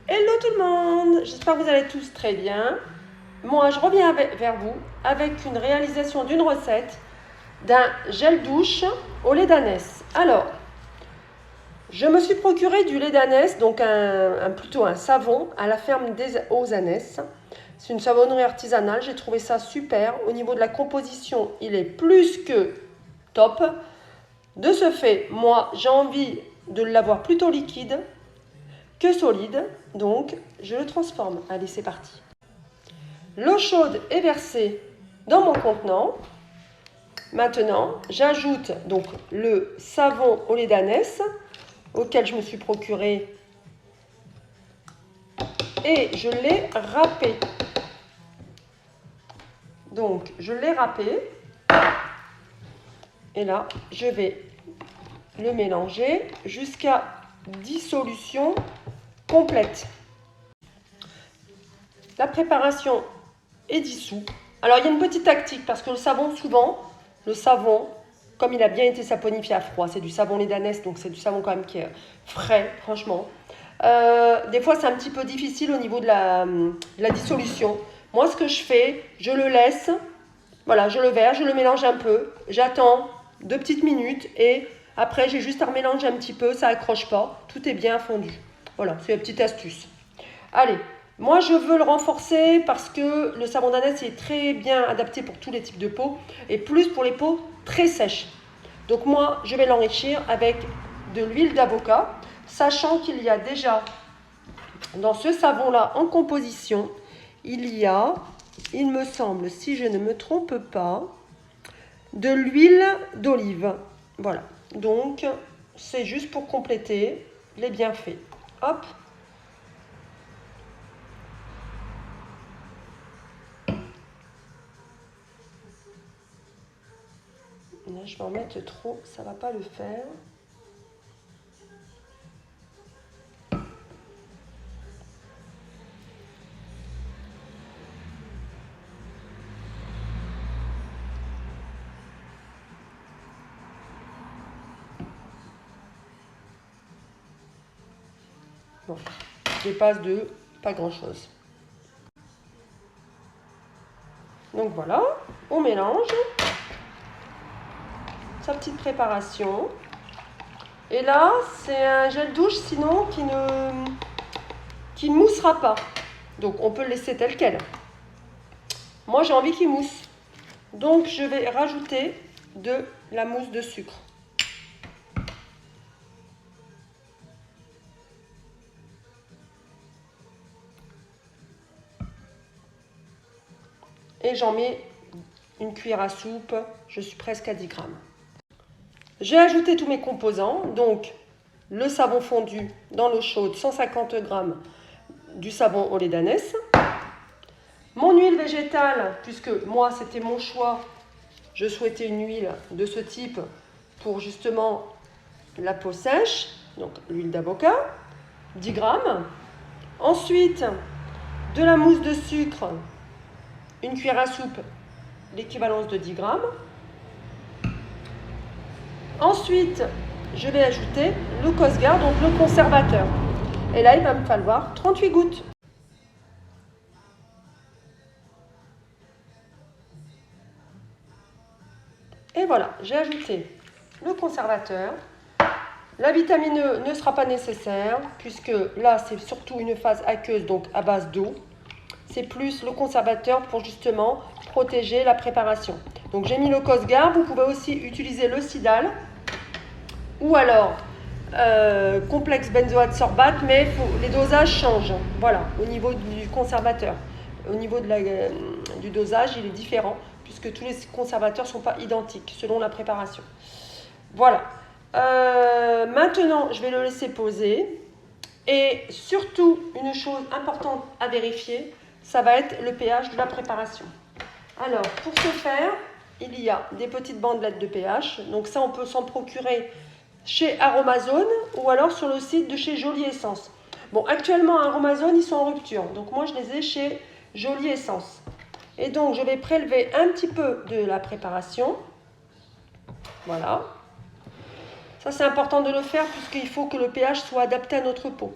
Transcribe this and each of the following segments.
Hello tout le monde, j'espère que vous allez tous très bien. Moi, je reviens vers vous avec une réalisation d'une recette d'un gel douche au lait d'ânesse. Alors, je me suis procuré du lait d'ânesse, donc plutôt un savon à la ferme des aux ânesses. C'est une savonnerie artisanale, j'ai trouvé ça super. Au niveau de la composition, il est plus que top. De ce fait, moi, j'ai envie de l'avoir plutôt liquide que solide, donc je le transforme. Allez, c'est parti. L'eau chaude est versée dans mon contenant. Maintenant, j'ajoute donc le savon au lait d'ânesse auquel je me suis procuré et je l'ai râpé. Donc, je l'ai râpé et là, je vais le mélanger jusqu'à dissolution complète. La préparation est dissous. Alors, il y a une petite tactique parce que le savon, souvent, comme il a bien été saponifié à froid, c'est du savon lait d'ânesse, donc c'est du savon quand même qui est frais, franchement. Des fois, c'est un petit peu difficile au niveau de la dissolution. Moi, ce que je fais, je le laisse, voilà, je le verse, je le mélange un peu, j'attends 2 petites minutes et après, j'ai juste à remélanger un petit peu, ça accroche pas, tout est bien fondu. Voilà, c'est une petite astuce. Allez, moi je veux le renforcer parce que le savon d'ânesse est très bien adapté pour tous les types de peau et plus pour les peaux très sèches. Donc moi je vais l'enrichir avec de l'huile d'avocat, sachant qu'il y a déjà dans ce savon là en composition, il me semble, si je ne me trompe pas, de l'huile d'olive. Voilà, donc c'est juste pour compléter les bienfaits. Hop. Là, je vais en mettre trop, ça ne va pas le faire. Bon, je dépasse de pas grand-chose. Donc voilà, on mélange sa petite préparation. Et là, c'est un gel douche sinon qui ne moussera pas. Donc on peut le laisser tel quel. Moi, j'ai envie qu'il mousse. Donc je vais rajouter de la mousse de sucre. Et j'en mets une cuillère à soupe, je suis presque à 10 grammes. J'ai ajouté tous mes composants, donc le savon fondu dans l'eau chaude, 150 grammes du savon au lait d'ânesse, mon huile végétale, puisque moi c'était mon choix, je souhaitais une huile de ce type pour justement la peau sèche, donc l'huile d'avocat, 10 grammes. Ensuite, de la mousse de sucre, une cuillère à soupe, l'équivalence de 10 grammes. Ensuite, je vais ajouter le Cosgar, donc le conservateur. Et là, il va me falloir 38 gouttes. Et voilà, j'ai ajouté le conservateur. La vitamine E ne sera pas nécessaire, puisque là, c'est surtout une phase aqueuse, donc à base d'eau. C'est plus le conservateur pour justement protéger la préparation. Donc j'ai mis le Cosgar, vous pouvez aussi utiliser le Sidal ou alors complexe benzoate-sorbate, mais les dosages changent. Voilà, au niveau du conservateur. Au niveau du dosage, il est différent, puisque tous les conservateurs ne sont pas identiques selon la préparation. Voilà. Maintenant, je vais le laisser poser. Et surtout, une chose importante à vérifier, ça va être le pH de la préparation. Alors, pour ce faire, il y a des petites bandelettes de pH. Donc ça, on peut s'en procurer chez Aromazone ou alors sur le site de chez Jolie Essence. Bon, actuellement, à Aromazone, ils sont en rupture. Donc moi, je les ai chez Jolie Essence. Et donc, je vais prélever un petit peu de la préparation. Voilà. Ça, c'est important de le faire puisqu'il faut que le pH soit adapté à notre peau.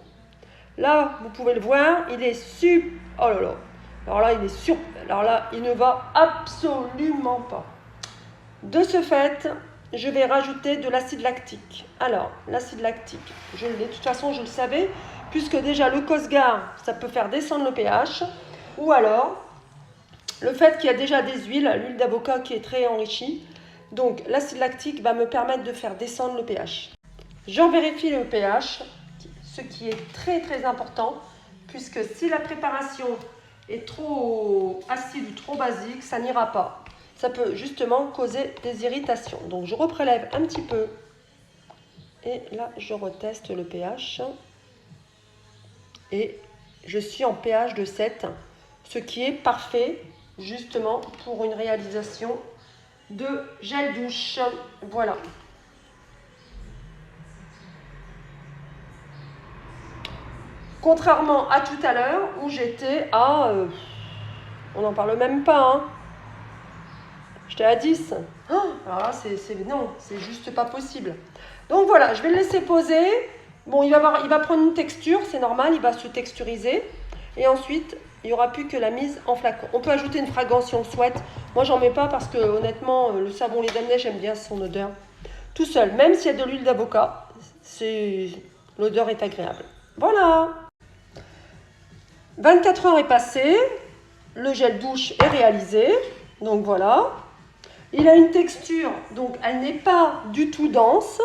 Là, vous pouvez le voir, il est super... Oh là là. Alors là, il est sur... Alors là, il ne va absolument pas. De ce fait, je vais rajouter de l'acide lactique. Alors, l'acide lactique, je l'ai. De toute façon, je le savais, puisque déjà le Cosgar, ça peut faire descendre le pH. Ou alors, le fait qu'il y a déjà des huiles, l'huile d'avocat qui est très enrichie. Donc, l'acide lactique va me permettre de faire descendre le pH. J'en vérifie le pH, ce qui est très très important, puisque si la préparation est trop acide ou trop basique, ça n'ira pas. Ça peut justement causer des irritations. Donc je reprélève un petit peu et là je reteste le pH et je suis en pH de 7, ce qui est parfait justement pour une réalisation de gel douche. Voilà. Contrairement à tout à l'heure où j'étais à... on n'en parle même pas, hein. J'étais à 10. Oh, alors là, non, c'est juste pas possible. Donc voilà, je vais le laisser poser. Bon, il va prendre une texture, c'est normal, il va se texturiser. Et ensuite, il n'y aura plus que la mise en flacon. On peut ajouter une fragrance si on le souhaite. Moi, j'en mets pas parce que honnêtement, le savon lait d'Amnès, j'aime bien son odeur. Tout seul, même s'il y a de l'huile d'avocat, l'odeur est agréable. Voilà. 24 heures est passé. Le gel douche est réalisé. Donc voilà. Il a une texture, donc elle n'est pas du tout dense.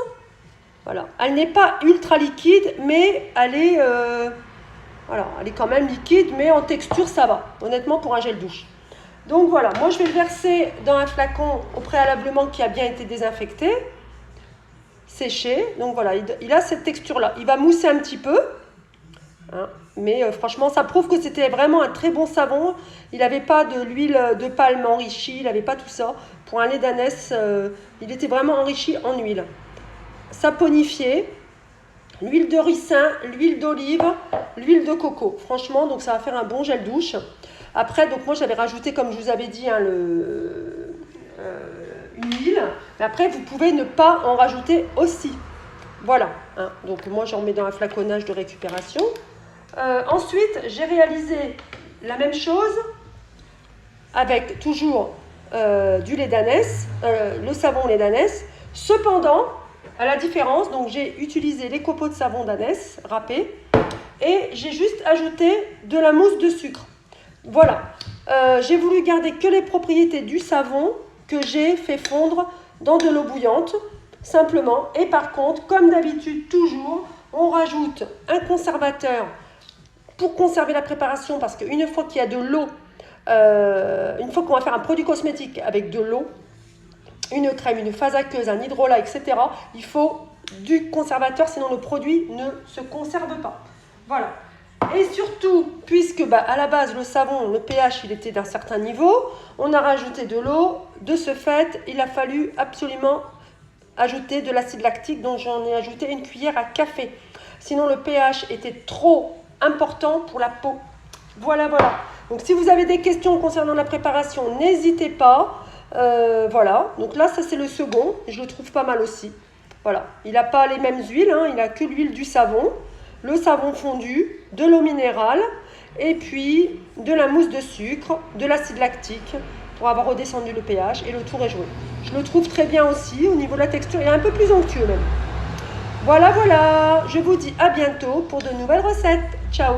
Voilà. Elle n'est pas ultra liquide, mais elle est, elle est quand même liquide, mais en texture, ça va. Honnêtement, pour un gel douche. Donc voilà, moi je vais le verser dans un flacon au préalablement qui a bien été désinfecté, séché. Donc voilà, il a cette texture-là. Il va mousser un petit peu. Hein, mais franchement, ça prouve que c'était vraiment un très bon savon. Il n'avait pas de l'huile de palme enrichie, il n'avait pas tout ça. Pour un lait d'ânesse, il était vraiment enrichi en huile. Saponifié, l'huile de ricin, l'huile d'olive, l'huile de coco. Franchement, donc ça va faire un bon gel douche. Après, donc moi j'avais rajouté, comme je vous avais dit, hein, une huile. Mais après, vous pouvez ne pas en rajouter aussi. Voilà. Hein, donc moi j'en mets dans un flaconnage de récupération. Ensuite, j'ai réalisé la même chose avec toujours du lait d'ânesse, le savon lait d'ânesse. Cependant, à la différence, donc j'ai utilisé les copeaux de savon d'ânesse râpés et j'ai juste ajouté de la mousse de sucre. Voilà. J'ai voulu garder que les propriétés du savon que j'ai fait fondre dans de l'eau bouillante, simplement. Et par contre, comme d'habitude, toujours, on rajoute un conservateur pour conserver la préparation, parce qu'une fois qu'il y a de l'eau, une fois qu'on va faire un produit cosmétique avec de l'eau, une crème, une phase aqueuse, un hydrolat, etc., il faut du conservateur, sinon le produit ne se conserve pas. Voilà. Et surtout, puisque à la base, le savon, le pH, il était d'un certain niveau, on a rajouté de l'eau. De ce fait, il a fallu absolument ajouter de l'acide lactique, dont j'en ai ajouté une cuillère à café. Sinon, le pH était trop important pour la peau. Voilà, voilà. Donc, si vous avez des questions concernant la préparation, n'hésitez pas. Voilà. Donc là, ça, c'est le second. Je le trouve pas mal aussi. Voilà. Il n'a pas les mêmes huiles. Hein. Il n'a que l'huile du savon, le savon fondu, de l'eau minérale et puis de la mousse de sucre, de l'acide lactique pour avoir redescendu le pH et le tour est joué. Je le trouve très bien aussi au niveau de la texture. Il est un peu plus onctueux même. Voilà, voilà. Je vous dis à bientôt pour de nouvelles recettes. Ciao!